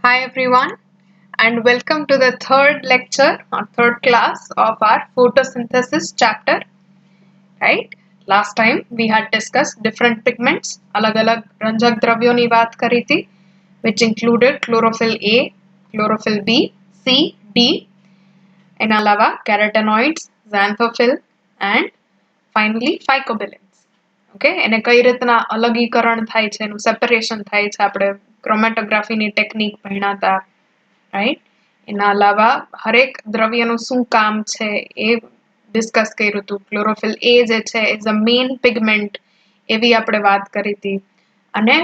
Hi everyone, and welcome to the third lecture or third class of our photosynthesis chapter. Right? Last time we had discussed different pigments, अलग-अलग रंजक द्रव्यों ની વાત કરી थी, which included chlorophyll A, chlorophyll B, C, D, એના અલાવા carotenoids, xanthophyll and finally phycobilins. Okay, એને કઈ રીતના અલગીકરણ થાય છે, એનું સેપરેશન થાય છે, આપણે ક્રોમેટોગ્રાફીની ટેકનિક ભણ્યા હતા, રાઈટ? એના અલાવા હરેક દ્રવ્યનું શું કામ છે એ ડિસ્કસ કર્યું હતું. ક્લોરોફિલ એ જે છે ઇઝ અ મેઇન પિગમેન્ટ એવી આપણે વાત કરી હતી. અને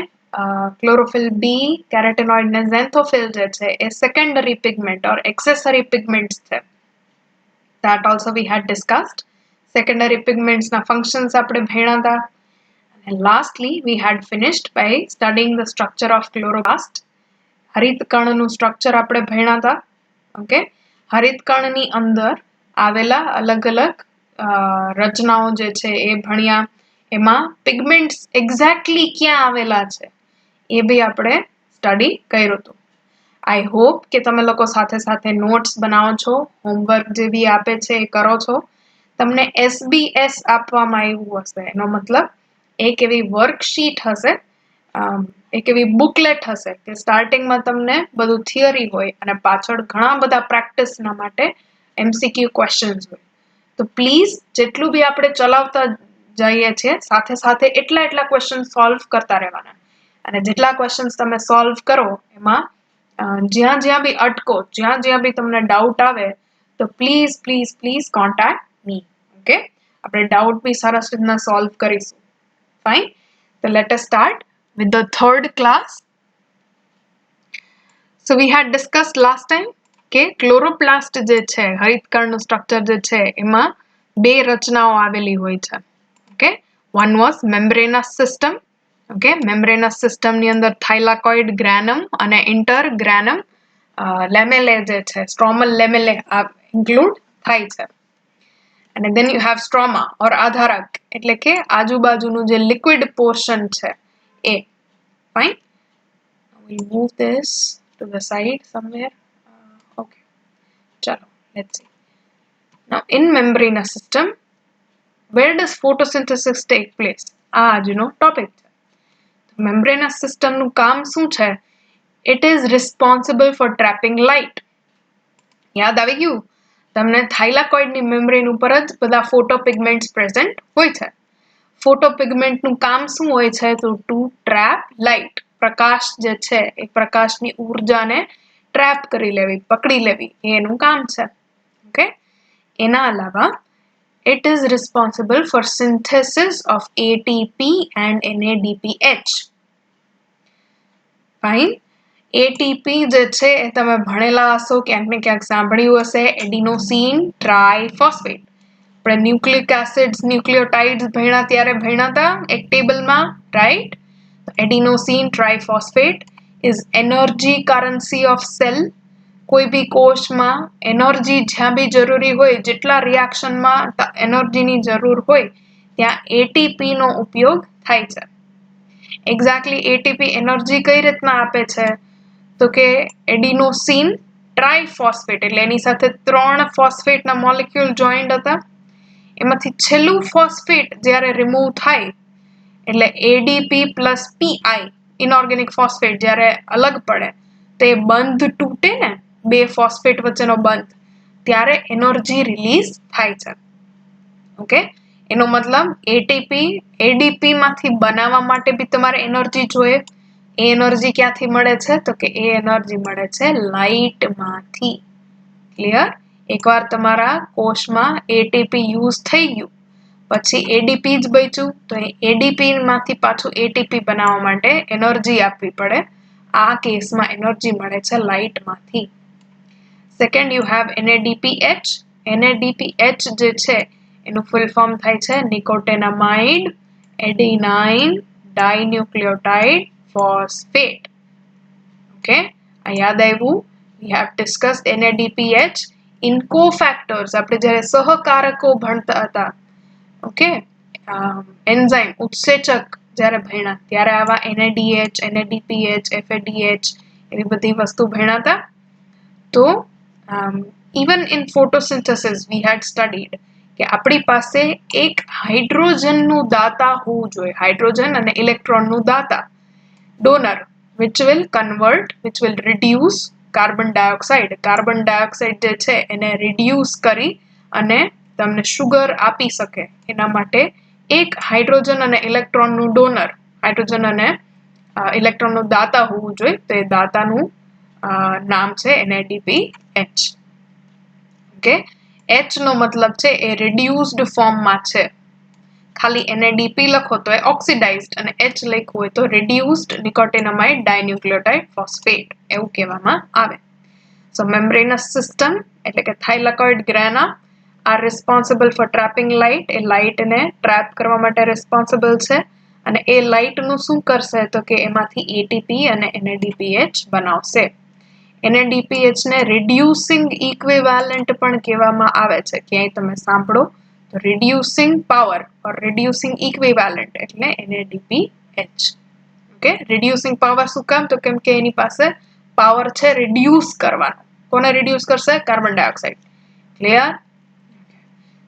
ક્લોરોફિલ બી, કેરેટેનોઇડ ને ઝેન્થોફિલ જે છે એ સેકન્ડરી પિગમેન્ટ ઓર એક્સેસરી પિગમેન્ટ્સ છે. That also we had discussed. Secondary pigments na functions આપણે ભણ્યા હતા. And lastly, we had finished by studying the structure of chloroplast. હરિતકણનું સ્ટ્રક્ચર આપણે ભણ્યા હતા. ઓકે, હરિતકણની અંદર આવેલા અલગ-અલગ રચનાઓ જે છે એ ભણ્યા. એમાં પિગમેન્ટ્સ એક્ઝેક્ટલી ક્યાં આવેલા છે એ બી આપણે સ્ટડી કર્યું હતું. I hope કે તમે લોકો સાથે સાથે નોટ્સ બનાવો છો, હોમવર્ક જે બી આપે છે એ કરો છો. તમને SBS આપવામાં આવ્યું હશે, એનો મતલબ એક એવી વર્કશીટ હશે, એક એવી બુકલેટ હશે કે સ્ટાર્ટિંગમાં તમને બધું થિયરી હોય અને પાછળ ઘણા બધા પ્રેક્ટિસના માટે MCQ ક્વેશ્ચન્સ હોય. તો પ્લીઝ જેટલું બી આપણે ચલાવતા જઈએ છીએ સાથે સાથે એટલા ક્વેશ્ચન સોલ્વ કરતા રહેવાના. અને જેટલા ક્વેશ્ચન્સ તમે સોલ્વ કરો એમાં જ્યાં બી અટકો, જ્યાં બી તમને ડાઉટ આવે તો પ્લીઝ કોન્ટેક્ટ મી. ઓકે, આપણે ડાઉટ બી સરસ રીતના સોલ્વ કરીશું. ફાઇન, તો let us start with the third class. So we had discussed last time કે ક્લોરોપ્લાસ્ટ જે છે, હરિતકણનું સ્ટ્રક્ચર જે છે એમાં બે રચનાઓ આવેલી હોય છે. Okay, one was membranous system. Okay, membranous system ની અંદર થાઇલાકોઇડ ગ્રેનમ અને ઇન્ટરગ્રેનમ લેમેલે જે છે, સ્ટ્રોમલ લેમેલે ઇન્ક્લુડ થાય છે. અને then you have stroma or આધારક, એટલે કે આજુબાજુનું જે લિક્વિડ પોર્શન છે એ. Fine, we'll move this to the side somewhere. Okay, chalo, let's see. Now in membranous system, where does photosynthesis take place? આ આજનો ટોપિક છે. membranous system નું કામ શું છે? It is responsible for trapping light. યાદ આવી ગયું? તમને થાઇલાકોઇડની મેમ્બ્રેન ઉપર જ બધા ફોટોપિગમેન્ટ્સ પ્રેઝન્ટ હોય છે. ફોટોપિગમેન્ટનું કામ શું હોય છે? તો ટુ ટ્રેપ લાઇટ. પ્રકાશ જે છે એ પ્રકાશની ઊર્જાને ટ્રેપ કરી લેવી, પકડી લેવી, એ એનું કામ છે. ઓકે, એના અલાવા it is responsible for synthesis of ATP and NADPH. Fine. ATP જે છે એ તમે ભણેલા હશો, ક્યાંક ને ક્યાંક સાંભળ્યું હશે, એડિનોસિન ટ્રાઇફોસ્ફેટ. આપણે ન્યુક્લિક એસિડ્સ, ન્યુક્લિયોટાઇડ્સ ભણ્યા ત્યારે ભણ્યા હતા એક ટેબલમાં, right? Adenosine triphosphate is energy currency of cell. કોઈ બી કોષમાં એનર્જી જ્યાં બી જરૂરી હોય, જેટલા રિએક્શનમાં એનર્જીની જરૂર હોય ત્યાં એટીપી નો ઉપયોગ થાય છે. એક્ઝેક્ટલી એટીપી એનર્જી કઈ રીતના આપે છે? તો કે એડિનોસિન ટ્રાઇફોસ્ફેટ, એટલે એની સાથે 3 ફોસ્ફેટના મોલેક્યુલ જોઈન્ડ હતા. એમાંથી છેલ્લું ફોસ્ફેટ જ્યારે રિમૂવ થાય એટલે ADP plus PI, inorganic phosphate જ્યારે અલગ પડે તો એ બંધ તૂટે ને, બે ફોસ્ફેટ વચ્ચેનો બંધ, ત્યારે એનર્જી રિલીઝ થાય છે. ઓકે, એનો મતલબ એડીપી માંથી બનાવવા માટે બી તમારે એનર્જી જોઈએ. એ એનર્જી ક્યાંથી મળે છે? તો કે એ એનર્જી મળે છે લાઇટમાંથી. ક્લિયર? એકવાર તમારા કોષમાં એટીપી યુઝ થઈ ગયું પછી એડીપી જ બચ્યું, તો એડીપી માંથી પાછું એટીપી બનાવવા માટે એનર્જી આપવી પડે. આ કેસમાં એનર્જી મળે છે લાઇટમાંથી. Second, you have NADPH. NADPH જે છે એનું ફૂલ ફોર્મ થાય છે નિકોટેનામાઇડ એડિનાઇન ડાઇન્યુક્લિયોટાઇડ ફોસ્ફેટ. ઓકે, આ યાદ આવ્યું? We have discussed NADPH in cofactors. આપણે જ્યારે સહકારકો ભણતા હતા, ઓકે, એન્ઝાઇમ ઉત્સેચક જ્યારે ભણ્યા ત્યારે આવા NADH, NADPH, FADH એવી બધી વસ્તુ ભણ્યા હતા. તો even in photosynthesis we had studied કે આપણી પાસે એક હાઇડ્રોજનનું દાતા હોવું જોઈએ, હાઇડ્રોજન અને ઇલેક્ટ્રોનનું દાતા, donor, which will reduce carbon dioxide. Carbon dioxide જે છે એને રિડ્યુસ કરી અને તમને શુગર આપી શકે, એના માટે એક હાઇડ્રોજન અને ઇલેક્ટ્રોનનું ડોનર, હાઇડ્રોજન અને ઇલેક્ટ્રોનનું દાતા હોવું જોઈએ. તો એ દાતાનું નામ છે NADPH. ઓકે, H નો મતલબ છે એ રિડ્યુસ્ડ ફોર્મમાં છે. ખાલી NADP લખો તો એ ઓક્સિડાઇઝ્ડ અને H લખ્યું હોય તો રિડ્યુસ્ડ નિકોટિનામાઇડ ડાયન્યુક્લિયોટાઇડ ફોસ્ફેટ એવું કહેવામાં આવે. સો મેમ્બ્રેનસ સિસ્ટમ એટલે કે thylakoid grana are responsible for trapping light. એ લાઇટને ટ્રેપ કરવા માટે રિસ્પોન્સિબલ છે અને એ લાઇટનું શું કરશે તો કે એમાંથી ATP અને NADPH બનાવશે. NADPH ને રિડ્યુસિંગ ઇક્વિવેલન્ટ પણ કહેવામાં આવે છે. ક્યાંય તમે સાંભળો તો રિડ્યુસિંગ પાવર ઓર રિડ્યુસિંગ ઇક્વિવેલન્ટ એટલે NADPH. ઓકે, રિડ્યુસિંગ પાવર શું કામ તો કેમ કે એની પાસે પાવર છે રિડ્યુસ કરવાનો. કોને રિડ્યુસ કરશે? Carbon dioxide. Clear?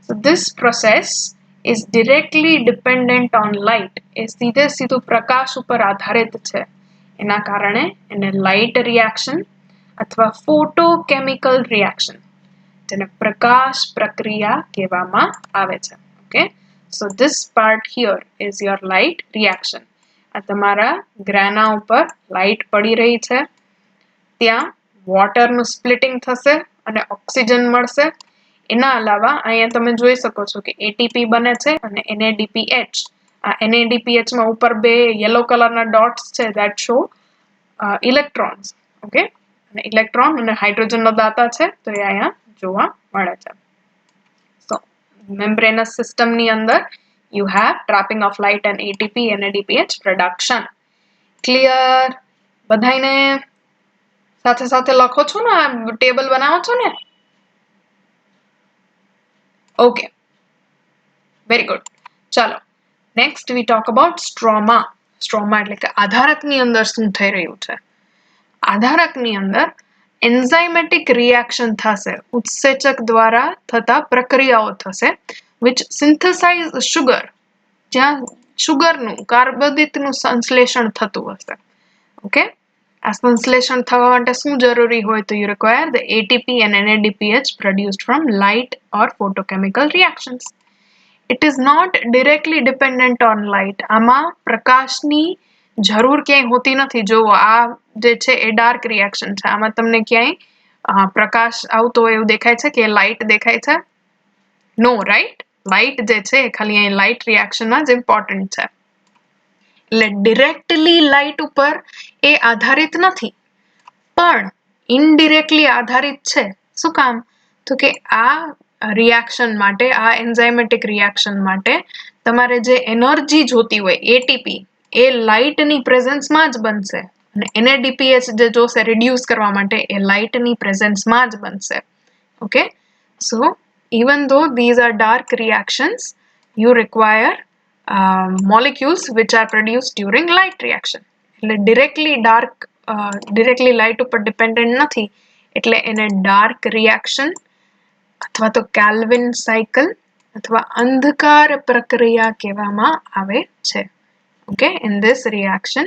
So this process is directly dependent on light. એ સીધે સીધું પ્રકાશ ઉપર આધારિત છે. એના કારણે એને લાઇટ રિએક્શન અથવા ફોટોકેમિકલ રિએક્શન, જેને પ્રકાશ પ્રક્રિયા કહેવામાં આવે છે. Okay, so this part here is your light reaction. આ તમારા ગ્રેના ઉપર લાઇટ પડી રહી છે, ત્યાં વોટરનું સ્પ્લિટિંગ થશે અને ઓક્સિજન મળશે. એના અલાવા અહીંયા તમે જોઈ શકો છો કે ATP બને છે અને NADPH. આ NADPH માં ઉપર બે યલો કલરના ડોટ્સ છે that show ઇલેક્ટ્રોન્સ. ઓકે, અને ઇલેક્ટ્રોન અને હાઇડ્રોજનનો દાતા છે તો એ અહીંયા જોવા મળે છે. સો મેમ્બ્રેનસ સિસ્ટમની અંદર you have trapping of light and ATP NADPH production. Clear? બધાઈને સાથે સાથે લખો છો ને, આ ટેબલ બનાવો છો ને? Okay, very good. ચાલો next we talk about stroma. Stroma એટલે કે આધારકની અંદર શું થઈ રહ્યું છે? આધારકની અંદર એન્ઝાઇમેટિક રિએક્શન થશે, ઉત્સેચક દ્વારા થતા પ્રક્રિયાઓ થશે which synthesize sugar, જ્યાં શુગરનું કાર્બોદિતનું સંશ્લેષણ થતું હશે. ઓકે, આ સંશ્લેષણ થવા માટે શું જરૂરી હોય તો you require the ATP and NADPH produced from light or photochemical reactions. It is not directly dependent on light. આમાં પ્રકાશની જરૂર ક્યાંય હોતી નથી. જો આ જે છે એ ડાર્ક રિએક્શન છે, આમાં તમને ક્યાંય પ્રકાશ આવતો હોય એવું દેખાય છે કે લાઇટ દેખાય છે? નો, રાઈટ? લાઇટ જે છે એ ખાલી અહીં લાઇટ રિએક્શનમાં જ ઇમ્પોર્ટન્ટ છે. એટલે ડિરેક્ટલી લાઇટ ઉપર એ આધારિત નથી, પણ ઇનડિરેક્ટલી આધારિત છે. શું કામ? તો કે આ રિએક્શન માટે, આ એન્ઝાઇમેટિક રિએક્શન માટે તમારે જે એનર્જી જોતી હોય ATP, એ લાઇટની પ્રેઝન્સમાં જ બનશે અને NADPH જે જોશે રિડ્યુસ કરવા માટે એ લાઇટની પ્રેઝન્સમાં જ બનશે. Okay, so even though these are dark reactions, you require molecules which are produced during light reaction. એટલે directly light ઉપર dependent નથી, એટલે એને dark reaction અથવા તો કેલ્વિન સાયકલ અથવા અંધકાર પ્રક્રિયા કહેવામાં આવે છે. Okay, in this reaction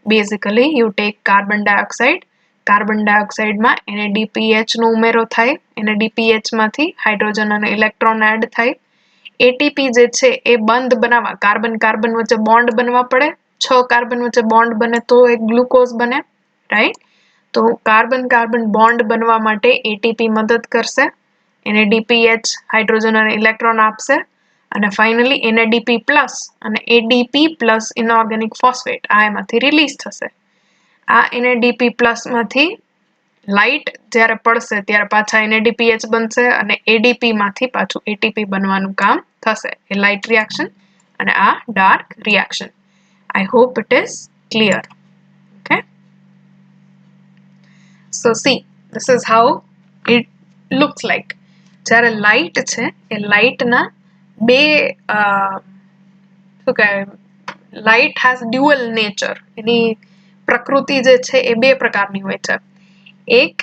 basically you take carbon dioxide. Carbon ડાયોક્સાઇડમાં NADPH નો ઉમેરો થાય, NADPH માંથી હાઇડ્રોજન અને ઇલેક્ટ્રોન એડ થાય. ATP જે છે એ બંધ બનાવવા, કાર્બન કાર્બન વચ્ચે બોન્ડ બનવા પડે, 6 કાર્બન વચ્ચે બોન્ડ બને તો એક ગ્લુકોઝ બને, રાઈટ? તો કાર્બન કાર્બન બોન્ડ બનવા માટે ATP મદદ કરશે, NADPH હાઇડ્રોજન અને ઇલેક્ટ્રોન આપશે અને ફાઇનલી NADP+ અને ADP+ ઇનઓર્ગેનિક ફોસ્ફેટ આ એમાંથી રિલીઝ થશે. આ NADP+ માંથી લાઇટ જ્યારે પડશે ત્યારે પાછા NADPH બનશે અને ADP માંથી પાછું ATP બનવાનું કામ થશે. એ લાઇટ રિએક્શન અને આ dark reaction. I hope it is clear. Okay, so see, this is how it looks like. જ્યારે લાઇટ છે એ લાઇટના બે શું કહેવાય, લાઇટ has dual nature. એની પ્રકૃતિ જે છે એ બે પ્રકારની હોય છે. એક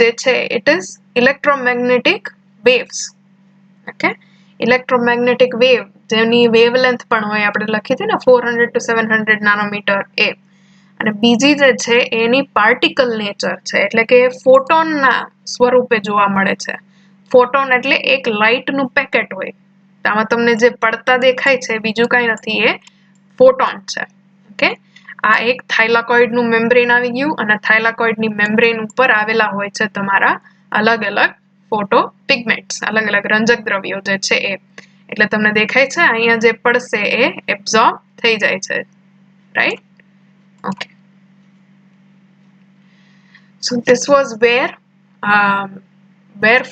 જે છે it is electromagnetic waves. Okay, electromagnetic wave જેની વેવલેન્થ પણ હોય, આપણે લખી હતી ને 400 to 700 નાનોમીટર એ. અને બીજી જે છે એની પાર્ટિકલ નેચર છે, એટલે કે ફોટોનના સ્વરૂપે જોવા મળે છે. ફોટોન એટલે એક લાઇટનું પેકેટ હોય. આમાં તમને જે પડતા દેખાય છે બીજું કઈ નથી, એ ફોટોન છે. ઓકે, આ એક થાઇલાકોઇડનું મેમ્બ્રેન આવી ગયું, અને થાઇલાકોઇડની મેમ્બ્રેન ઉપર આવેલા હોય છે તમારા અલગ અલગ ફોટો પિગમેન્ટ્સ, અલગ અલગ રંજક દ્રવ્યો જે છે એ. એટલે તમને દેખાય છે અહીંયા જે પડશે એ એબ્ઝોર્બ થઈ જાય છે, right? Okay, so this was where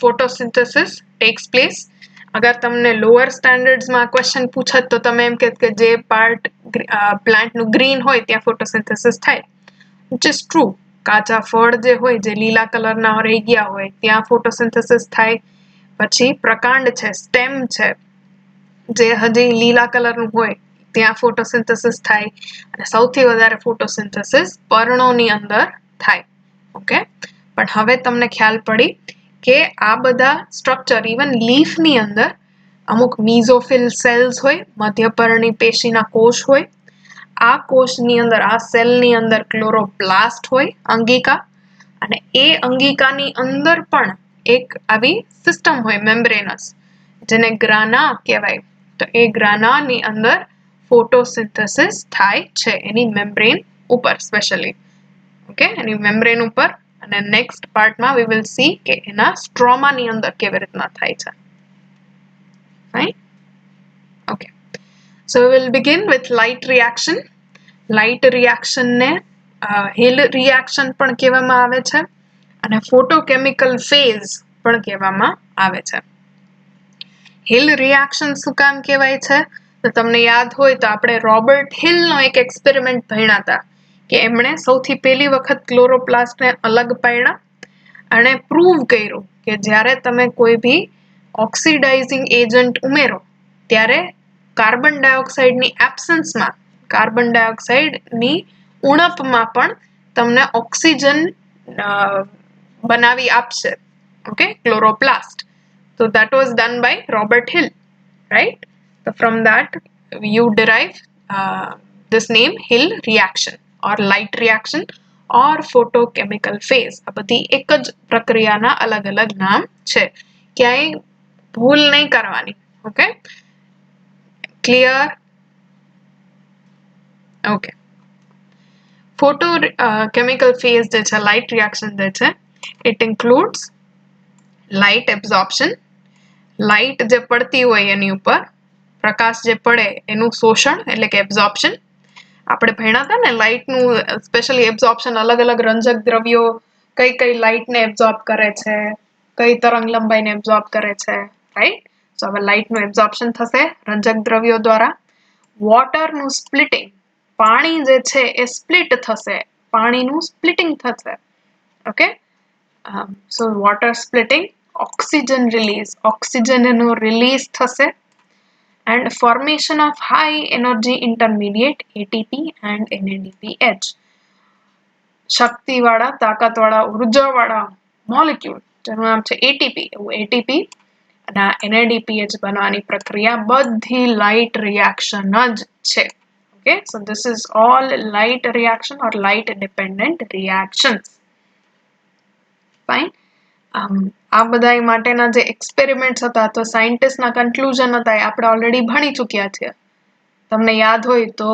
photosynthesis takes place. અગર તમને લોઅર સ્ટાન્ડર્ડ્સમાં ક્વેશ્ચન પૂછત તો તમે એમ કહેત કે જે પાર્ટ પ્લાન્ટનું ગ્રીન હોય ત્યાં ફોટોસિન્થેસિસ થાય, which is true. કાચા ફળ જે હોય, જે લીલા કલરના રહી ગયા હોય ત્યાં ફોટોસિન્થેસિસ થાય. પછી પ્રકાંડ છે, સ્ટેમ છે, જે હજી લીલા કલરનું હોય ત્યાં ફોટોસિન્થેસિસ થાય. અને સૌથી વધારે ફોટોસિન્થેસિસ પર્ણોની અંદર થાય. ઓકે, પણ હવે તમને ખ્યાલ પડી કે આ બધા સ્ટ્રક્ચર ઇવન લીફની અંદર અમુક મીઝોફિલ સેલ્સ હોય, મધ્યપર્ણી પેશીના કોષ હોય. આ કોષની અંદર, આ સેલની અંદર ક્લોરોપ્લાસ્ટ હોય, અંગિકા. અને એ અંગિકાની અંદર પણ એક આવી સિસ્ટમ હોય મેમ્બ્રેનસ, જેને ગ્રાના કહેવાય. તો એ ગ્રાનાની અંદર ફોટોસિન્થેસિસ થાય છે એની મેમ્બ્રેન ઉપર સ્પેશિયલી. ઓકે, એની મેમ્બ્રેન ઉપર. અને નેક્સ્ટ પાર્ટમાં વી વિલ સી કે એના સ્ટ્રોમાની અંદર કેવી રીતના થાય છે. Fine. Okay, so we will begin with light reaction. Light રિએક્શનને હિલ રિએક્શન પણ કહેવામાં આવે છે, અને ફોટોકેમિકલ ફેઝ પણ કહેવામાં આવે છે. હિલ રિએક્શન શું કામ કહેવાય છે? તો તમને યાદ હોય તો આપણે રોબર્ટ હિલનો એક એક્સપેરિમેન્ટ ભણ્યા હતા કે એમણે સૌથી પહેલી વખત ક્લોરોપ્લાસ્ટને અલગ પાડ્યા અને પ્રૂવ કર્યું કે જ્યારે તમે કોઈ બી ઓક્સિડાઇઝિંગ એજન્ટ ઉમેરો ત્યારે કાર્બન ડાયોક્સાઇડની એબ્સન્સમાં, કાર્બન ડાયોક્સાઇડની ઉણપમાં પણ તમને ઓક્સિજન બનાવી આપશે. Okay, chloroplast. So that was done by Robert Hill, right? So from that you derive this name Hill reaction or light reaction or photochemical phase. આ બધી એક જ પ્રક્રિયાના અલગ અલગ નામ છે, ક્યાંય ભૂલ નહીં કરવાની. Okay, clear? Okay, photochemical phase જે છે, light reaction જે છે, it includes light absorption. Light જે પડતી હોય એની ઉપર, પ્રકાશ જે પડે એનું શોષણ એટલે કે એબ્ઝોર્પ્શન. આપણે ભણ્યા હતા ને લાઇટનું સ્પેશિયલી એબ્ઝોર્પ્શન, અલગ અલગ રંજક દ્રવ્યો કઈ કઈ લાઇટને એબ્ઝોર્બ કરે છે, કઈ તરંગ લંબાઈને એબ્ઝોર્બ કરે છે, રાઈટ? તો હવે લાઇટનું એબ્ઝોર્પ્શન થશે રંજક દ્રવ્યો દ્વારા. વોટરનું સ્પ્લિટિંગ, પાણી જે છે એ સ્પ્લિટ થશે, પાણીનું સ્પ્લિટિંગ થશે. Okay, so water splitting. Oxygen release, oxygen એનું રિલીઝ થશે. and formation of high energy intermediate ATP and NADPH. શક્તિવાળા, તાકાતવાળા, ઉર્જાવાળા મોલેક્યુલ જેનું નામ છે એટીપી, એવું એટીપી અને NADPH બનવાની પ્રક્રિયા બધી લાઇટ રિએક્શન જ છે. Okay, so this is all light reaction or light dependent reactions. Fine. આ બધા માટેના જે એક્સપેરિમેન્ટ્સ હતા તો સાયન્ટિસ્ટના કન્ક્લુઝન હતા એ આપણે ઓલરેડી ભણી ચૂક્યા છીએ. તમને યાદ હોય તો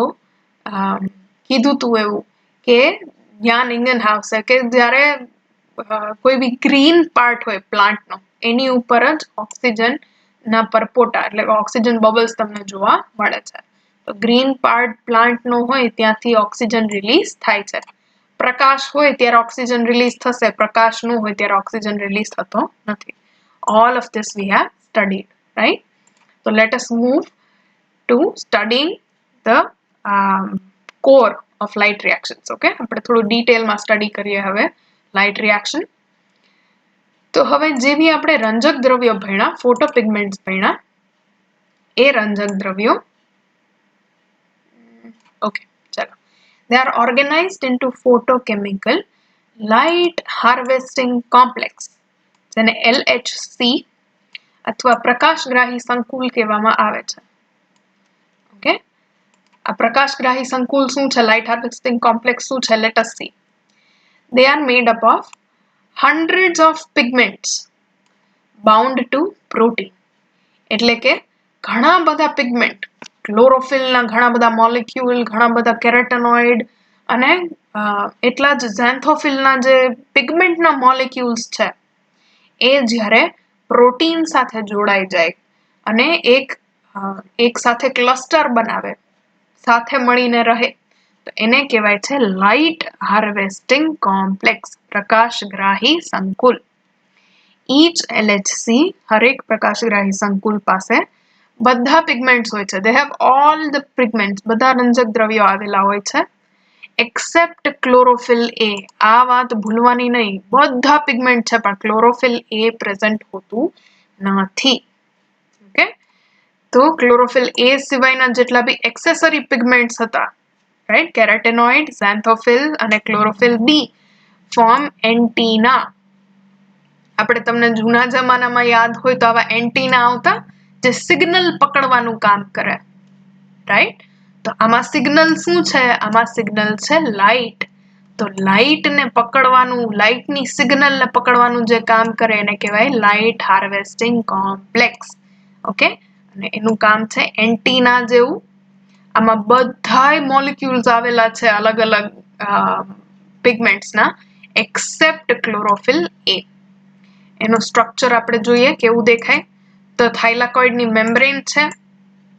કીધું તું એવું કે જ્ઞાન ઇંગન આવશે કે જ્યારે કોઈ બી ગ્રીન પાર્ટ હોય પ્લાન્ટનો એની ઉપર જ ઓક્સિજનના પરપોટા એટલે ઓક્સિજન બબલ્સ તમને જોવા મળે છે. તો ગ્રીન પાર્ટ પ્લાન્ટનો હોય ત્યાંથી ઓક્સિજન રિલીઝ થાય છે. પ્રકાશ હોય ત્યારે ઓક્સિજન રિલીઝ થશે, પ્રકાશ ન હોય ત્યારે ઓક્સિજન રિલીઝ થતો નથી. All of this we have studied, right? So let us move to studying the core of light reactions. Okay, આપણે થોડું ડિટેલમાં સ્ટડી કરીએ હવે લાઇટ રિએક્શન. તો હવે જે બી આપણે રંજક દ્રવ્યો ભણ્યા, ફોટોપિગમેન્ટ્સ ભણ્યા, એ રંજક દ્રવ્યો ઓકે ચાલો They are organized into photochemical light harvesting complex, જેને LHC અથવા પ્રકાશગ્રાહી સંકુલ કહેવામાં આવે છે. ઓકે, આ પ્રકાશગ્રાહી સંકુલ શું છે? લાઇટ હાર્વેસ્ટિંગ કોમ્પ્લેક્સ શું છે? Late us C. They are made up of hundreds of pigments bound to protein. એટલે કે ઘણા બધા પિગમેન્ટ, ક્લોરોફિલના ઘણા બધા મોલેક્યુલ, ઘણા બધા કેરોટેનોઇડ અને એટલા જ ઝેન્થોફિલના જે પિગમેન્ટના મોલેક્યુલ્સ છે એ જ્યારે પ્રોટીન સાથે જોડાઈ જાય અને એક સાથે ક્લસ્ટર બનાવે, સાથે મળીને રહે, તો એને કહેવાય છે લાઇટ હાર્વેસ્ટિંગ કોમ્પ્લેક્સ, પ્રકાશગ્રાહી સંકુલ. Each LHC, હરેક પ્રકાશગ્રાહી સંકુલ પાસે બધા પિગમેન્ટ્સ હોય છે. They have all the pigments, બધા રંજક દ્રવ્યો આવેલા હોય છે, except chlorophyll A. આ વાત ભૂલવાની નહીં, બધા પિગમેન્ટ છે પણ ક્લોરોફિલ A પ્રેઝન્ટ હોતું નથી. ઓકે, તો ક્લોરોફિલ A સિવાયના જેટલા બી એક્સેસરી પિગમેન્ટ્સ હતા, રાઈટ, કેરોટેનોઇડ, ઝેન્થોફિલ અને ક્લોરોફિલ B ફોર્મ એન્ટીના. આપણે તમને જૂના જમાનામાં યાદ હોય તો આવા એન્ટીના આવતા જે સિગ્નલ પકડવાનું કામ કરે, રાઈટ. તો આમાં સિગ્નલ શું છે? આમાં સિગ્નલ છે લાઇટ. તો લાઇટને પકડવાનું, લાઇટની સિગ્નલને પકડવાનું જે કામ કરે એને કહેવાય લાઇટ હાર્વેસ્ટિંગ કોમ્પ્લેક્સ. ઓકે, અને એનું કામ છે એન્ટીના જેવું. આમાં બધાય મોલેક્યુલ્સ આવેલા છે અલગ અલગ પિગમેન્ટ્સના, એક્સેપ્ટ ક્લોરોફિલ A. એનું સ્ટ્રક્ચર આપણે જોઈએ કેવું દેખાય. તો થાઇલાકોઇડની મેમ્બ્રેન છે.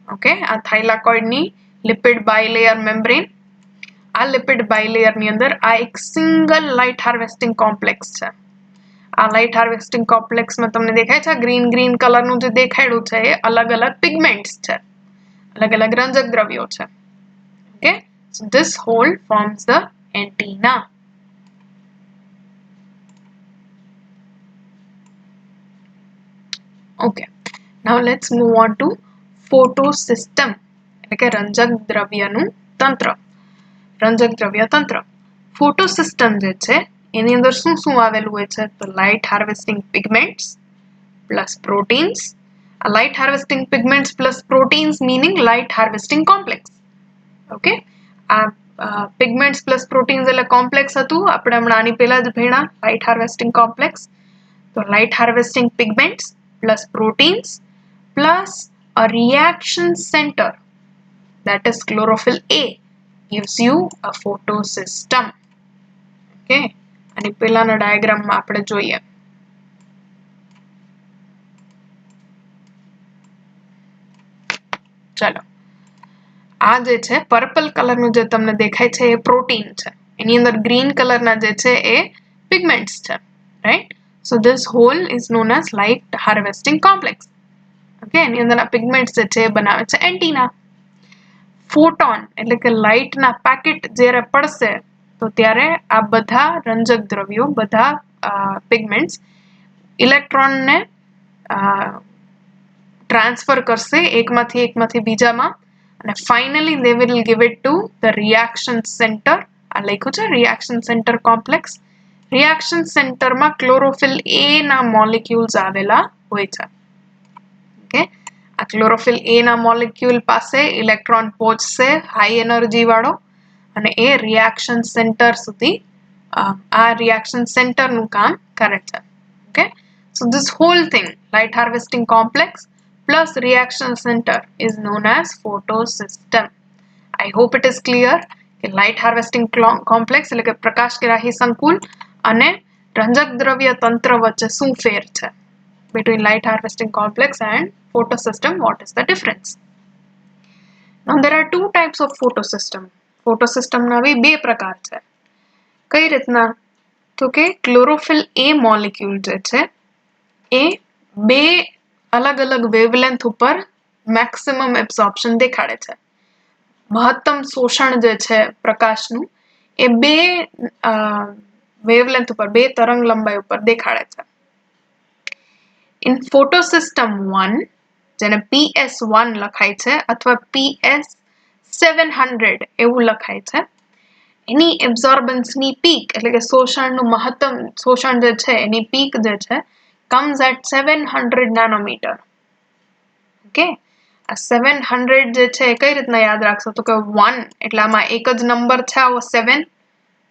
ઓકે, આ થાઇલાકોઇડની લિપિડ બાયલેયર મેમ્બ્રેન. આ લિપિડ બાયલેયરની અંદર આ એક સિંગલ લાઇટ હાર્વેસ્ટિંગ કોમ્પ્લેક્સ છે. આ લાઇટ હાર્વેસ્ટિંગ કોમ્પ્લેક્સમાં તમને દેખાય છે ગ્રીન કલરનું જે દેખાડ્યું છે એ અલગ અલગ પિગમેન્ટ્સ છે, અલગ અલગ રંજક દ્રવ્યો છે. Okay, so this whole forms the antenna. Okay, now let's move on to photosystem, એટલે કે રંજક દ્રવ્યનું તંત્ર, રંજક દ્રવ્ય તંત્ર. ફોટોસિસ્ટમ જે છે એની અંદર શું શું આવેલું હોય છે? તો light harvesting pigments plus proteins. આ light harvesting pigments plus proteins meaning light harvesting complex. Okay, આ પિગમેન્ટ્સ પ્લસ પ્રોટીન્સ એટલે કોમ્પ્લેક્સ હતું, આપણે હમણાં આની પહેલા જ ભણ્યા લાઇટ હાર્વેસ્ટિંગ કોમ્પ્લેક્સ. તો light harvesting pigments plus proteins plus a reaction center, that is chlorophyll A, gives you a photosystem. Okay, અને પહેલાના ડાયાગ્રામમાં આપણે જોઈએ. ચાલો, આ જે છે પર્પલ કલરનું જે તમને દેખાય છે એ પ્રોટીન છે, એની અંદર ગ્રીન કલરના જે છે એ પિગમેન્ટ્સ છે, right. So this whole is known as light harvesting complex. Okay, એની અંદરના પિગમેન્ટ્સ જે છે એ બનાવે છે એન્ટીના. ફોટોન એટલે કે લાઇટના પેકેટ જ્યારે પડશે તો ત્યારે આ બધા રંજક દ્રવ્યો, બધા પિગમેન્ટ્સ ઇલેક્ટ્રોનને ટ્રાન્સફર કરશે એકમાંથી બીજામાં, અને finally they will give it to the reaction center. આ લખ્યું છે રિએક્શન સેન્ટર કોમ્પ્લેક્સ. રિએક્શન સેન્ટરમાં ક્લોરોફિલ A ના મોલેક્યુલ્સ આવેલા હોય છે. ઓકે, આ ક્લોરોફિલ A ના મોલેક્યુલ પાસે ઇલેક્ટ્રોન પહોંચશે હાઈ એનર્જી વાળો, અને એ રિએક્શન સેન્ટર સુધી આ રિએક્શન સેન્ટરનું કામ કરે છે. Okay, so this whole thing, light harvesting complex plus reaction center, is known as photosystem. I hope it is clear કે લાઇટ હાર્વેસ્ટિંગ કોમ્પ્લેક્સ એટલે કે પ્રકાશગ્રાહી સંકુલ અને રંજક દ્રવ્ય તંત્ર વચ્ચે શું ફેર છે? Between light harvesting complex and photosystem, what is the difference? Now there are two types of photosystem. Photosystem ના બે પ્રકાર છે. કઈ રીતના? તો કે ક્લોરોફિલ A મોલેક્યુલ જે છે એ બે અલગ અલગ વેવલેન્થ ઉપર મેક્સિમમ એબ્સોર્પ્શન દેખાડે છે. મહત્તમ શોષણ જે છે પ્રકાશનું એ બે વેવલેન્થ ઉપર, બે તરંગ લંબાઈ ઉપર દેખાડે છે. ઇન ફોટોસિસ્ટમ 1, જેને PS1 લખાય છે અથવા PS700 એવું લખાય છે, એની એબ્સોર્બન્સ ની પીક એટલે કે શોષણનું મહત્તમ શોષણ જે છે એની પીક જે છે comes at 700 nanometer. ઓકે, આ 700 જે છે એ કઈ રીતના યાદ રાખશો તો કે 1 એટલે આમાં એક જ નંબર છે આવો 7,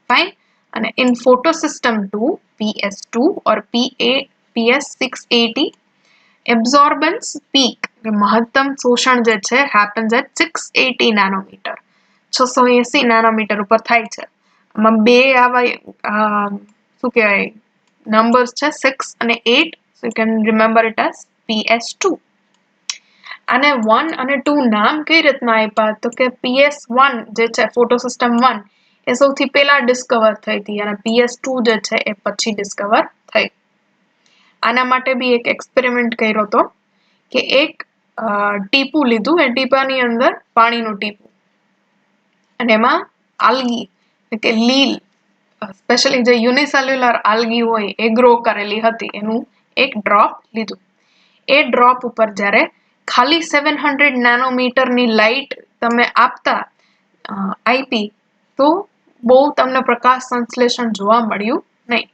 ફાઇન. અને in photosystem 2 PS2 or PS680 absorbance peak મહત્તમ શોષણ જે છે happens at 680 nanometer 680 nanometer ઉપર થાય છે. આમાં બે આવા શું કહેવાય નંબર્સ છે 6 અને 8, so you can remember it as PS2. આને 1 અને 2 નામ કઈ રીતના આપ્યા તો કે PS1 જે છે ફોટોસિસ્ટમ 1 એ સૌથી પહેલા ડિસ્કવર થઈ હતી અને PS2 જે છે એ પછી ડિસ્કવર થઈ. આના માટે બી એક એક્સપેરિમેન્ટ કર્યો હતો કે એક ટીપું લીધું, એ ટીપાની અંદર પાણીનું ટીપું અને એમાં આલ્ગી કે લીલ સ્પેશિયલી જે યુનિસેલ્યુલર આલ્ગી હોય એ ગ્રો કરેલી હતી એનું એક ડ્રોપ લીધું. એ ડ્રોપ ઉપર જ્યારે ખાલી 700 નેનોમીટરની લાઇટ તમે આપી તો બહુ તમને પ્રકાશ સંશ્લેષણ જોવા મળ્યું નહીં.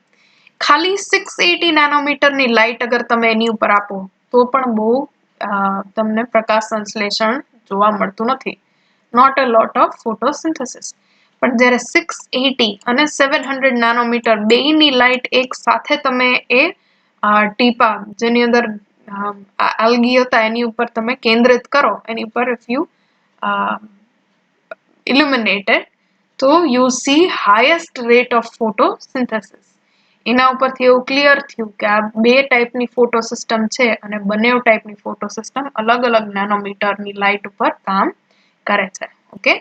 ખાલી 680 નેનોમીટરની લાઇટ અગર તમે એની ઉપર આપો તો પણ બહુ તમને પ્રકાશ સંશ્લેષણ જોવા મળતું નથી. Not a lot of photosynthesis. પણ જ્યારે 680 અને 700 નેનોમીટર બેની લાઇટ એક સાથે તમે એ ટીપા જેની અંદર આલ્ગી હતા એની ઉપર તમે કેન્દ્રિત કરો, એની ઉપર if you illuminate it, તો you see highest rate of photosynthesis. એના ઉપરથી એવું ક્લિયર થયું કે આ બે ટાઈપની ફોટોસિસ્ટમ છે અને બંને ટાઈપની ફોટોસિસ્ટમ અલગ અલગ નેનોમીટરની લાઇટ ઉપર કામ કરે છે. ઓકે,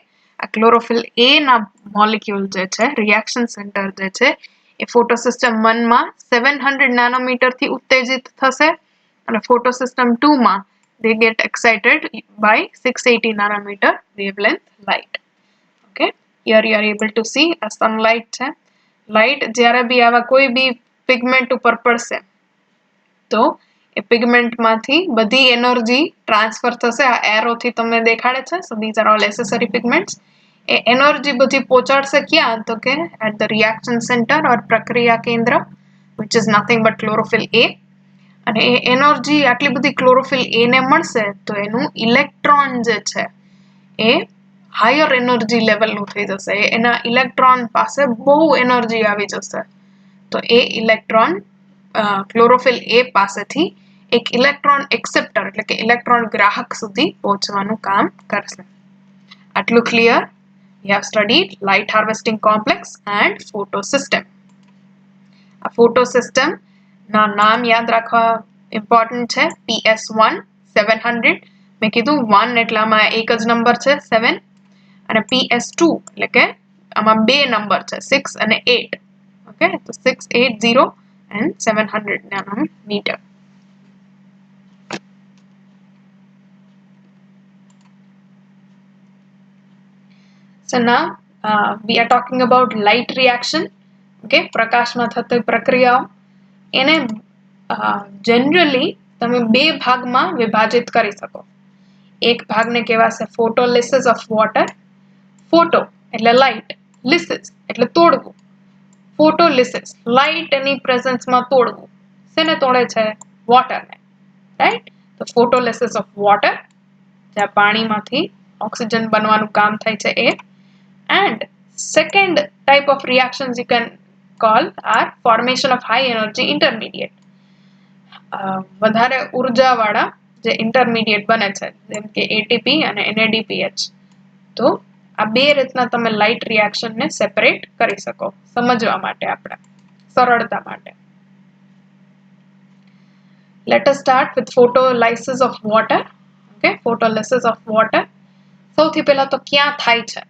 આ ક્લોરોફિલ એ ના મોલેક્યુલ જે છે રિએક્શન સેન્ટર જે છે એ ફોટોસિસ્ટમ 1 માં 700 નેનોમીટર થી ઉત્તેજિત થશે અને ફોટોસિસ્ટમ 2 માં they get excited by 680 nanometer wavelength light. Okay, here you are able to see a sunlight છે. લાઇટ જ્યારે બી આવા કોઈ બી પિગમેન્ટ ઉપર પડશે તો એ પિગમેન્ટમાંથી બધી એનર્જી ટ્રાન્સફર થશે. આ એરોથી તમને દેખાડે છે. સો these are all accessory pigments. A energy બધી પહોંચાડશે ક્યાં તો કે at the reaction center or પ્રક્રિયા કેન્દ્ર which is nothing but chlorophyll A. અને એ એનર્જી આટલી બધી ક્લોરોફિલ એ ને મળશે તો એનું ઇલેક્ટ્રોન જે છે એ હાયર એનર્જી લેવલનું થઈ જશે. એના ઇલેક્ટ્રોન પાસે બહુ એનર્જી આવી જશે તો એ ઇલેક્ટ્રોન ક્લોરોફિલ એ પાસેથી એક ઇલેક્ટ્રોન એક્સેપ્ટર એટલે કે ઇલેક્ટ્રોન ગ્રાહક સુધી પહોંચવાનું કામ કરશે. આટલું clear? We have studied light harvesting complex and photosystem. આ photosystem ના નામ યાદ રાખવા ઇમ્પોર્ટન્ટ છે. PS1 700 મેં કીધું 1 એટલે આમાં એક જ નંબર છે 7 અને PS2 એટલે કે આમાં બે નંબર છે 6 અને 8. ઓકે, તો 680 and 700 nanometer. So now we are talking about light reaction. Okay, પ્રકાશમાં થતી પ્રક્રિયાઓ એને generally તમે બે ભાગમાં વિભાજિત કરી શકો. એક ભાગને કહેવાશે photolysis of water. ફોટો એટલે લાઇટ, લિસિસ એટલે તોડવું. ફોટોલિસિસ લાઇટ એની પ્રેઝન્સમાં તોડવું. શેને તોડે છે? વોટરને, રાઈટ? તો ફોટોલિસિસ ઓફ વોટર જ્યાં પાણીમાંથી ઓક્સિજન બનવાનું કામ થાય છે એ. And second type of reactions you can call are formation of high energy intermediate. વધારે ઉર્જાવાળા જે ઇન્ટરમીડિયેટ બને છે જેમ કે ATP અને NADPH. તો આ બે રીતના તમે લાઇટ રિએક્શનને સેપરેટ કરી શકો સમજવા માટે આપણે સરળતા માટે. Let us start with photolysis of water. Okay, photolysis of water. સૌથી પહેલા તો ક્યાં થાય છે?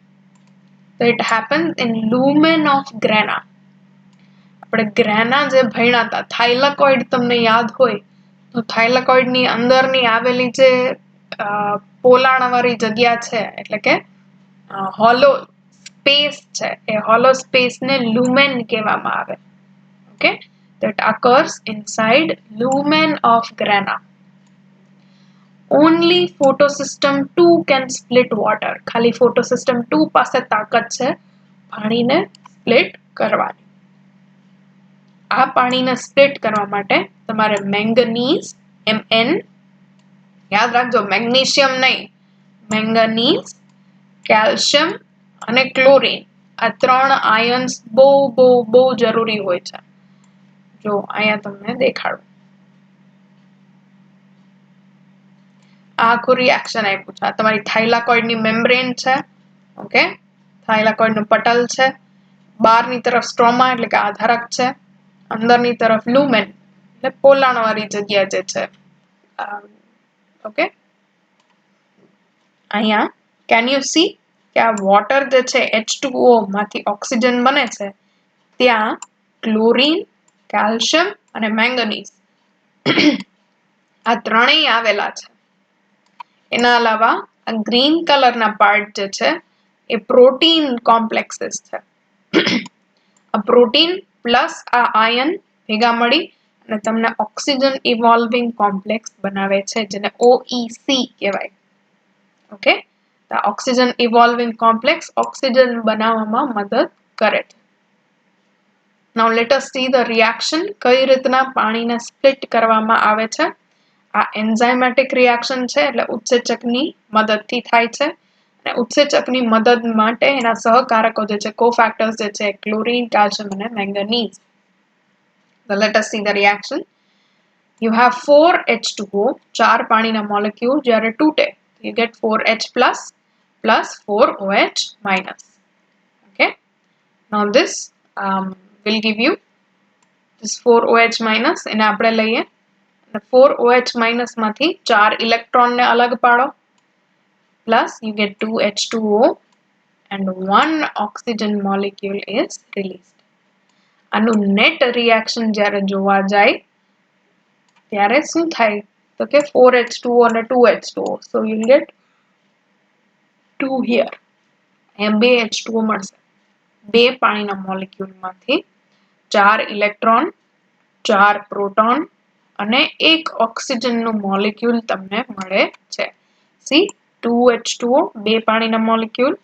So it happens in lumen of grana. આપણે ગ્રેના જે ભણ્યા હતા થાઇલાકોઇડ તમને યાદ હોય તો થાઇલાકોઇડની અંદરની આવેલી જે પોલાણવાળી જગ્યા છે એટલે કે હોલો સ્પેસ છે એ હોલો સ્પેસને લુમેન કહેવામાં આવે. Okay, that occurs inside lumen of grana. Only photosystem 2 can split water. ખાલી photosystem 2 પાસે તાકાત છે પાણીને સ્પ્લિટ કરવાની. આ પાણીને સ્પ્લિટ કરવા માટે તમારે મેંગનીઝ Mn, યાદ રાખજો મેગ્નેશિયમ નહીં, મેંગનીઝ, કેલ્શિયમ અને ક્લોરીન, આ 3 આયન્સ બહુ જરૂરી હોય છે. જો અહીંયા તમને દેખાડું, આખું રિએક્શન આપ્યું છે. આ તમારી થાઇલાકોઇડની મેમ્બ્રેન છે. ઓકે, થાઇલાકોઇડનું પટલ છે. બહારની તરફ સ્ટ્રોમા એટલે કે આધારક છે. અંદરની તરફ લુમેન એટલે પોલાણ વાળી જગ્યા જે છે. ઓકે, અહીંયા કેન યુ સી કે આ વોટર જે છે H2O માંથી ઓક્સિજન બને છે, ત્યાં ક્લોરીન, કેલ્શિયમ અને મેંગનીઝ આ ત્રણેય આવેલા છે. એના અલાવા આ ગ્રીન કલરના પાર્ટ જે છે એ પ્રોટીન કોમ્પ્લેક્સીસ છે. આ પ્રોટીન પ્લસ આ આયન ભેગા મળી અને તમને ઓક્સિજન ઇવોલ્વિંગ કોમ્પ્લેક્સ બનાવે છે, જેને OEC કહેવાય. ઓકે, તો ઓક્સિજન ઇવોલ્વિંગ કોમ્પ્લેક્સ ઓક્સિજન બનાવવામાં મદદ કરે છે. Now let us see the reaction, કઈ રીતના પાણીને સ્પ્લિટ કરવામાં આવે છે. આ એન્ઝાઇમેટિક રિએક્શન છે, એટલે ઉત્સેચકની મદદથી થાય છે. અને ઉત્સેચકની મદદ માટે એના સહકારકો જે છે, કોફેક્ટર્સ જે છે, ક્લોરીન, કેલ્શિયમ અને મેંગનીઝ. So let us see the reaction. You have 4H2O, 4 પાણીના મોલેક્યુલ જ્યારે તૂટે, you get 4H plus 4OH minus. Okay, now this will give you this 4OH minus. એને આપણે લઈએ, 4OH minus માંથી 4 ઇલેક્ટ્રોન ને અલગ પાડો, plus you get 2H2O and 1 oxygen molecule is released. આનું નેટ રિએક્શન જ્યારે જોવા જાય ત્યારે શું થાય તો કે 4H2O અને 2H2O, so you'll get 2 here. અહીંયા 2 H2O મળશે. 2 પાણીના મોલેક્યુલમાંથી 4 ઇલેક્ટ્રોન, 4 પ્રોટોન અને 1 ઓક્સિજનનું મોલેક્યુલ તમને મળે છે. સી 2H2O, 2 પાણીના મોલેક્યુલ,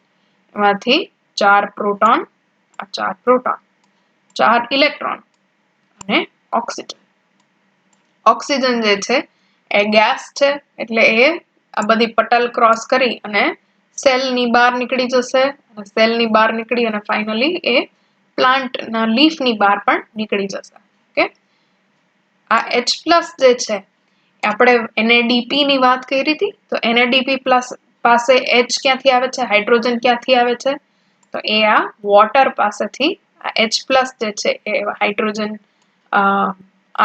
એમાંથી 4 પ્રોટોન, આ 4 પ્રોટોન, 4 ઇલેક્ટ્રોન અને ઓક્સિજન. ઓક્સિજન જે છે એ ગેસ છે, એટલે એ આ બધી પટલ ક્રોસ કરી અને સેલની બહાર નીકળી જશે. સેલની બહાર નીકળી અને ફાઇનલી એ પ્લાન્ટના લીફની બહાર પણ નીકળી જશે. ઓકે, આ H+ જે છે આપણે NADP ની વાત કરી હતી, તો NADP+ પાસે H ક્યાંથી આવે છે, હાઇડ્રોજન ક્યાંથી આવે છે, તો એ આ વોટર પાસેથી આ H+ જે છે એ હાઇડ્રોજન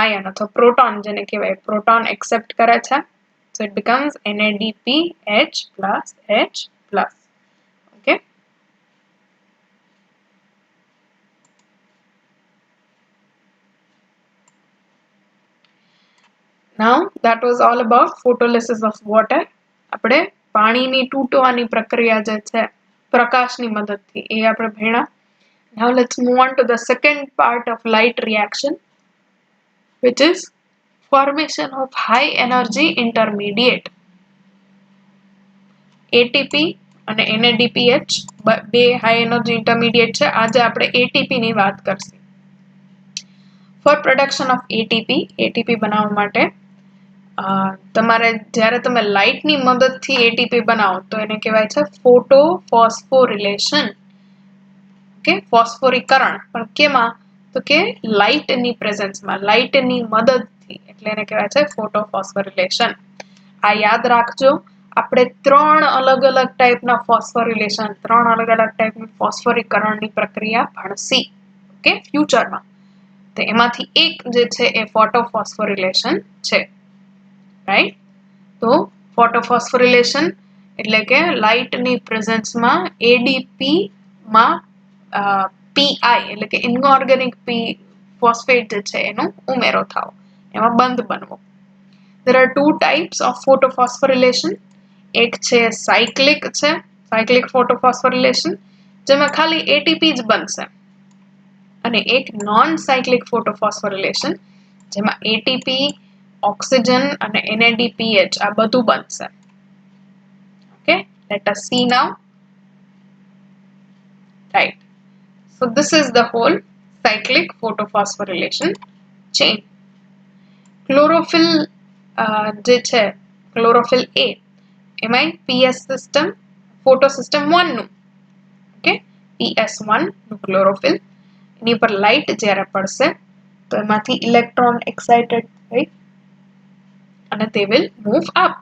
આયન અથવા પ્રોટોન જેને કહેવાય પ્રોટોન એક્સેપ્ટ કરે છે. So it becomes NADPH+H+. Okay. Now that was all about photolysis of water. આપણે પાણીની તૂટવાની પ્રક્રિયા જે છે પ્રકાશની મદદથી એ આપણે ભણ્યા. Now let's move on to the second part of light reaction, which is formation of high energy intermediate. ATP અને NADPH બે high energy intermediate છે. આજે આપણે ATP ની વાત કરશું. For production of ATP બનાવવા માટે તમારે જ્યારે તમે લાઇટની મદદથી ATP બનાવો તો એને કહેવાય છે ફોટોફોસ્ફોરિલેશન. ઓકે, ફોસ્ફોરીકરણ, પણ કેમાં તો કે લાઇટની પ્રેઝન્સમાં, લાઇટની મદદથી, એટલે એને કહેવાય છે ફોટોફોસ્ફોરિલેશન. આ યાદ રાખજો, આપણે 3 અલગ અલગ ટાઈપના ફોસ્ફોરિલેશન, 3 અલગ અલગ ટાઈપની ફોસ્ફોરીકરણની પ્રક્રિયા ભણશી. ઓકે, ફ્યુચરમાં. તો એમાંથી એક જે છે એ ફોટોફોસ્ફોરિલેશન છે. રાઈટ, તો ફોટોફોસ્ફોરિલેશન એટલે કે લાઇટની પ્રેઝન્સમાં ADP માં PI એટલે કે ઇનઓર્ગેનિક ફોસ્ફેટ જે છે એનો ઉમેરો થાવો, એમાં બંધ બનવો. There are 2 types of photophosphorylation. એક છે સાયક્લિક છે, સાયક્લિક ફોટોફોસ્ફોરિલેશન, જેમાં ખાલી ATP જ બનશે. અને એક નોન સાયક્લિક ફોટોફોસ્ફોરિલેશન, જેમાં ATP, ઓક્સિજન અને NADPH આ બધું બનશે. Okay, let us see now. Right. So this is the whole cyclic photophosphorylation chain. Chlorophyll જે છે chlorophyll A એમાં PS system photosystem 1 નું ઓકે PS1 નું chlorophyll એની પર લાઇટ જ્યારે પડશે તો એમાંથી ઇલેક્ટ્રોન એક્સાઇટેડ થઈ અને they will move up.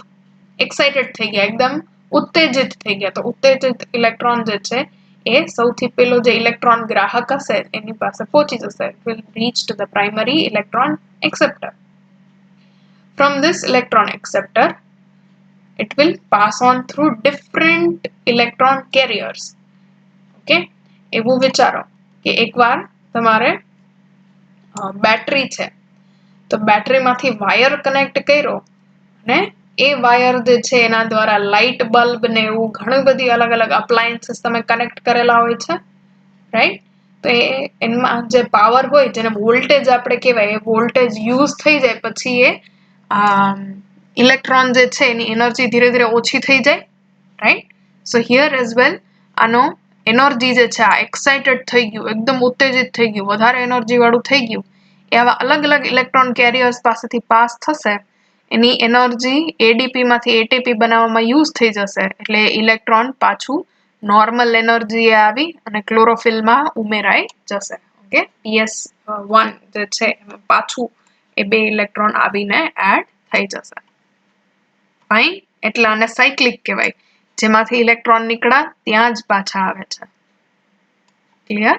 Excited થઈ ગયા એકદમ ઉત્તેજિત થઈ ગયા તો ઉત્તેજિત ઇલેક્ટ્રોન જે છે એ સૌથી પહેલો જે ઇલેક્ટ્રોન ગ્રાહક હશે એની પાસે પહોંચી જશે. It will reach to the primary electron acceptor. From this electron acceptor it will pass on through different electron carriers. Okay, એવું વિચારો કે એકવાર તમારે બેટરી છે તો બેટરીમાંથી વાયર કનેક્ટ કર્યો અને એ વાયર જે છે એના દ્વારા લાઇટ બલ્બ ને એવું ઘણી બધી અલગ અલગ અપ્લાયન્સીસ તમે કનેક્ટ કરેલા હોય છે રાઈટ તો એમાં જે પાવર હોય જેને વોલ્ટેજ આપણે કહેવાય એ વોલ્ટેજ યુઝ થઈ જાય પછી એ ઇલેક્ટ્રોન જે છે એની એનર્જી ધીરે ધીરે ઓછી થઈ જાય right so here as well આનો એનર્જી જે છે આ એક્સાઇટેડ થઈ ગયું એકદમ ઉત્તેજિત થઈ ગયું વધારે એનર્જી વાળું થઈ ગયું એ આવા અલગ અલગ ઇલેક્ટ્રોન કેરિયર્સ પાસેથી પાસ થશે એની એનર્જી એડીપી માંથી એટીપી બનાવવામાં યુઝ થઈ જશે એટલે ઇલેક્ટ્રોન પાછું નોર્મલ એનર્જી આવી અને ક્લોરોફિલમાં ઉમેરાઈ જશે ઓકે PS1 જે છે એમાં પાછું એ બે ઇલેક્ટ્રોન આવીને એડ થઈ જશે ફાઇન એટલે આને સાયક્લિક કહેવાય જેમાંથી ઇલેક્ટ્રોન નીકળ્યા ત્યાં જ પાછા આવે છે ક્લિયર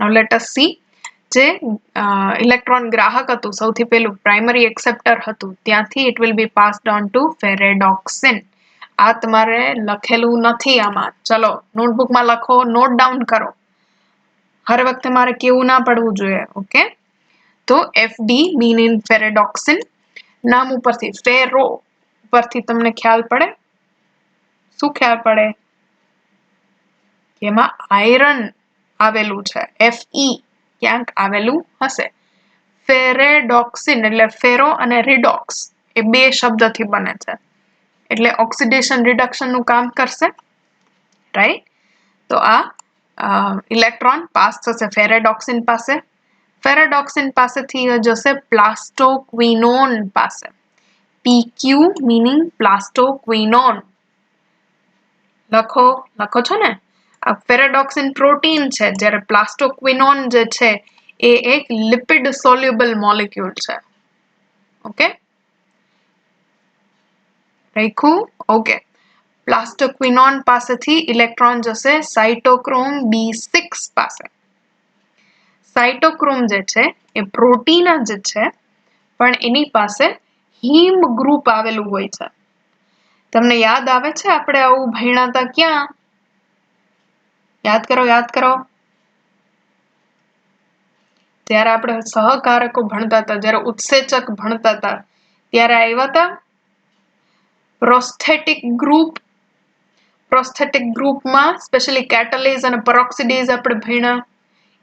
નાઉ લેટ અસ સી જે ઇલેક્ટ્રોન ગ્રાહક હતું સૌથી પહેલું પ્રાઇમરી એક્સેપ્ટર હતું ત્યાંથી it will be passed on two ferredoxin આ તમારે લખેલું નથી આમાં ચલો નોટબુકમાં લખો નોટ ડાઉન કરો હર વખતે મારે કેવું ના પડવું જોઈએ ઓકે તો FD મીન ઇન ફેરેડોક્સિન નામ ઉપરથી ફેરો ઉપરથી તમને ખ્યાલ પડે શું ખ્યાલ પડે એમાં આયરન આવેલું છે FE ક્યાંક આવેલું હશે ફેરેડોક્સિન એટલે ફેરો અને રિડોક્સ એ બે શબ્દથી બને છે એટલે ઓક્સિડેશન રિડક્શન નું કામ કરશે રાઈટ તો આ ઇલેક્ટ્રોન પાસ થશે ફેરેડોક્સિન પાસેથી જશે પ્લાસ્ટોક્વિનોન પાસે PQ મીનિંગ પ્લાસ્ટોક્વિનોન લખો છો ને આ ફેરેડોક્સિન પ્રોટીન છે જ્યારે પ્લાસ્ટોક્વિનોન જે છે એ એક લિપિડ સોલ્યુબલ મોલેક્યુલ છે ઓકે રાખ્યું ઓકે પ્લાસ્ટોક્વિનોન પાસેથી ઇલેક્ટ્રોન જશે સાઇટોક્રોમ B6 પાસે સાઇટોક્રોમ જે છે એ પ્રોટીન જ છે પણ એની પાસે હીમ ગ્રુપ આવેલું હોય છે તમને યાદ આવે છે આપણે આવું ભણ્યા હતા ક્યાં યાદ કરો ત્યારે આપણે સહકારકો ભણતા હતા જ્યારે ઉત્સેચક ભણતા હતા ત્યારે આવ્યા હતા પ્રોસ્થેટિક ગ્રુપમાં સ્પેશિયલી કેટલેઝ અને પેરોક્સિડેઝ આપણે ભણ્યા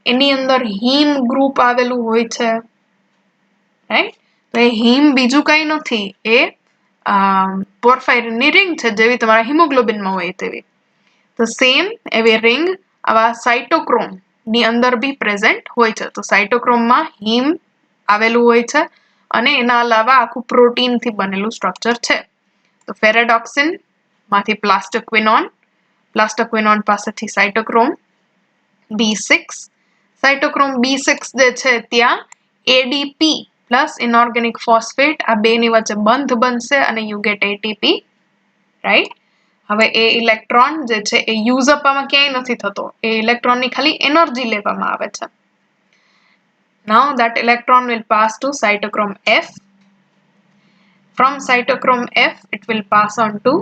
એની અંદર હીમ ગ્રુપ આવેલું હોય છે રાઈટ તો એ હીમ બીજું કઈ નથી એ પોર્ફાયરિનની રિંગ છે જેવી તમારા હિમોગ્લોબિનમાં હોય તેવી તો સેમ એવી રિંગ આવા સાઇટોક્રોમ ની અંદર બી પ્રેઝન્ટ હોય છે તો સાઇટોક્રોમમાં હીમ આવેલું હોય છે અને એના અલાવા આખું પ્રોટીન થી બનેલું સ્ટ્રક્ચર છે તો ફેરેડોક્સિન માંથી પ્લાસ્ટોક્વિનોન પાસેથી સાઇટોક્રોમ B6 સાઇટોક્રોમ B6 જે છે ત્યાં ADP પ્લસ ઇનઓર્ગેનિક ફોસ્ફેટ આ બેની વચ્ચે બંધ બનશે અને યુ ગેટ ATP રાઈટ હવે એ ઇલેક્ટ્રોન જે છે એ યુઝ અપ આમાં ક્યાંય નથી થતો એ ઇલેક્ટ્રોનની ખાલી એનર્જી લેવામાં આવે છે now that electron will pass to cytochrome F from cytochrome F it will pass on to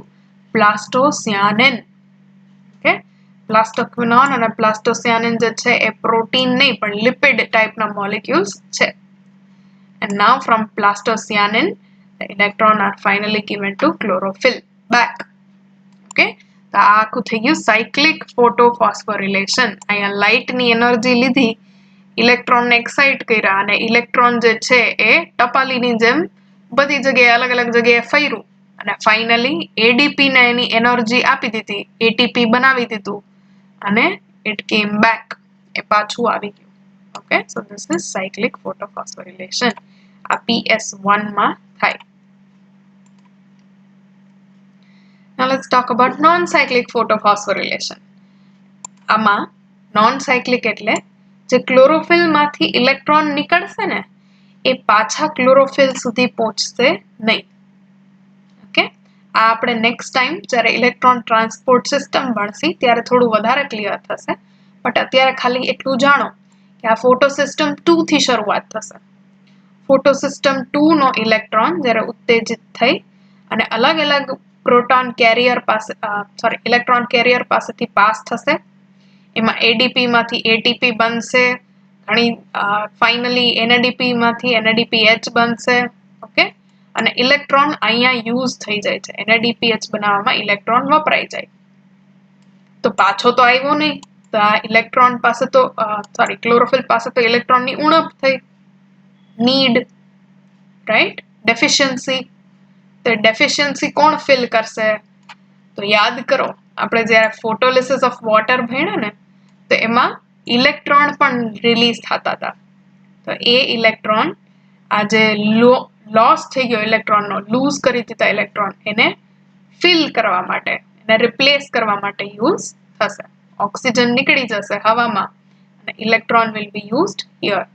plastocyanin okay પ્લાસ્ટોક્વિનોન અને પ્લાસ્ટોસિયાનિન જે છે એ પ્રોટીન નહીં પણ લિપિડ ટાઈપના મોલેક્યુલ્સ છે and now from plastocyanin the electron are finally given to chlorophyll back okay તો આ આખું થઈ ગયું સાયક્લિક ફોટોફોસ્ફોરિલેશન અહીંયા લાઇટની એનર્જી લીધી ઇલેક્ટ્રોનને એક્સાઇટ કર્યા અને ઇલેક્ટ્રોન જે છે એ ટપાલીની જેમ બધી જગ્યાએ અલગ અલગ જગ્યાએ ફર્યું અને ફાઇનલી એડીપી ને એની એનર્જી આપી દીધી એટીપી બનાવી દીધું અને ઇટ કેમ બેક એ પાછું આવી ગયું. Okay, so this is cyclic photophosphorylation. આ PS1 માં થાય. Now let's talk about non-cyclic photophosphorylation. આમાં non-cyclic એટલે જે ક્લોરોફિલ માંથી ઇલેક્ટ્રોન નીકળશે ને એ પાછા ક્લોરોફિલ સુધી પહોંચશે નહીં. ઓકે, આ આપણે નેક્સ્ટ ટાઈમ જ્યારે ઇલેક્ટ્રોન ટ્રાન્સપોર્ટ સિસ્ટમ ભણશી ત્યારે થોડું વધારે ક્લિયર થશે. બટ અત્યારે ખાલી એટલું જાણો કે આ ફોટોસિસ્ટમ 2 થી શરૂઆત થશે. ફોટોસિસ્ટમ 2 નો ઇલેક્ટ્રોન જ્યારે ઉત્તેજિત થઈ અને અલગ અલગ પ્રોટોન કેરિયર પાસે ઇલેક્ટ્રોન કેરિયર પાસેથી પાસ થશે. એમાં એડીપી માંથી એટીપી બનશે. ઘણી ફાઇનલી એનએડીપી માંથી એનએડીપીએચ બનશે. ઓકે, અને ઇલેક્ટ્રોન અહીંયા યુઝ થઈ જાય છે. એનએડીપીએચ બનાવવામાં ઇલેક્ટ્રોન વપરાઈ જાય. તો પાછો તો આવ્યો નહીં. તો આ ઇલેક્ટ્રોન પાસે તો ક્લોરોફિલ પાસે તો ઇલેક્ટ્રોનની ઉણપ થઈ. Need, right, deficiency. તો ડેફિશિયન્સી કોણ ફિલ કરશે? તો યાદ કરો આપણે જ્યારે ફોટોલિસિસ ઓફ વોટર ભણ્યા ને તો એમાં ઇલેક્ટ્રોન પણ રિલીઝ થતા હતા. તો એ ઇલેક્ટ્રોન આ જે લોસ થઈ ગયો ઇલેક્ટ્રોનનો, લૂઝ કરી દીધા ઇલેક્ટ્રોન, એને ફિલ કરવા માટે, એને રિપ્લેસ કરવા માટે યુઝ થશે. ઓક્સિજન નીકળી જશે હવામાં અને electron will be used here.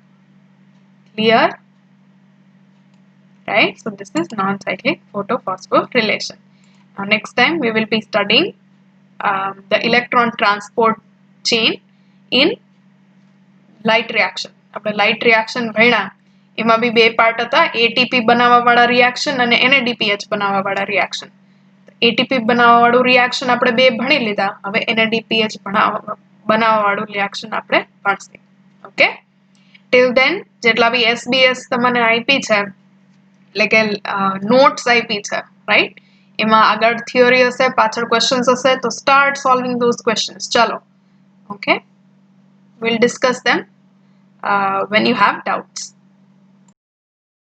Clear? Right? So this is non-cyclic photophosphorylation. Now next time we will be studying the electron transport chain in light reaction. આપણે light reaction ભણ્યા એમાં બી બે પાર્ટ હતા, એટીપી બનાવવા વાળા રિએક્શન અને એનએડીપીએચ બનાવવા વાળા રિએક્શન. એટીપી બનાવવા વાળું રિએક્શન આપણે બે ભણી લીધા. હવે એનએડીપીએચ બનાવવા વાળું રિએક્શન આપણે ભણશું. ઓકે, ટિલ ધેન જેટલા બી SBS તમને આપી છે એટલે કે નોટ્સ આપી છે, રાઈટ, એમાં આગળ થિયરી હશે, પાછળ ક્વેશ્ચન્સ હશે, તો સ્ટાર્ટ સોલ્વિંગ ધોઝ ક્વેશ્ચન્સ. ચલો, okay, we'll discuss them when you have doubts.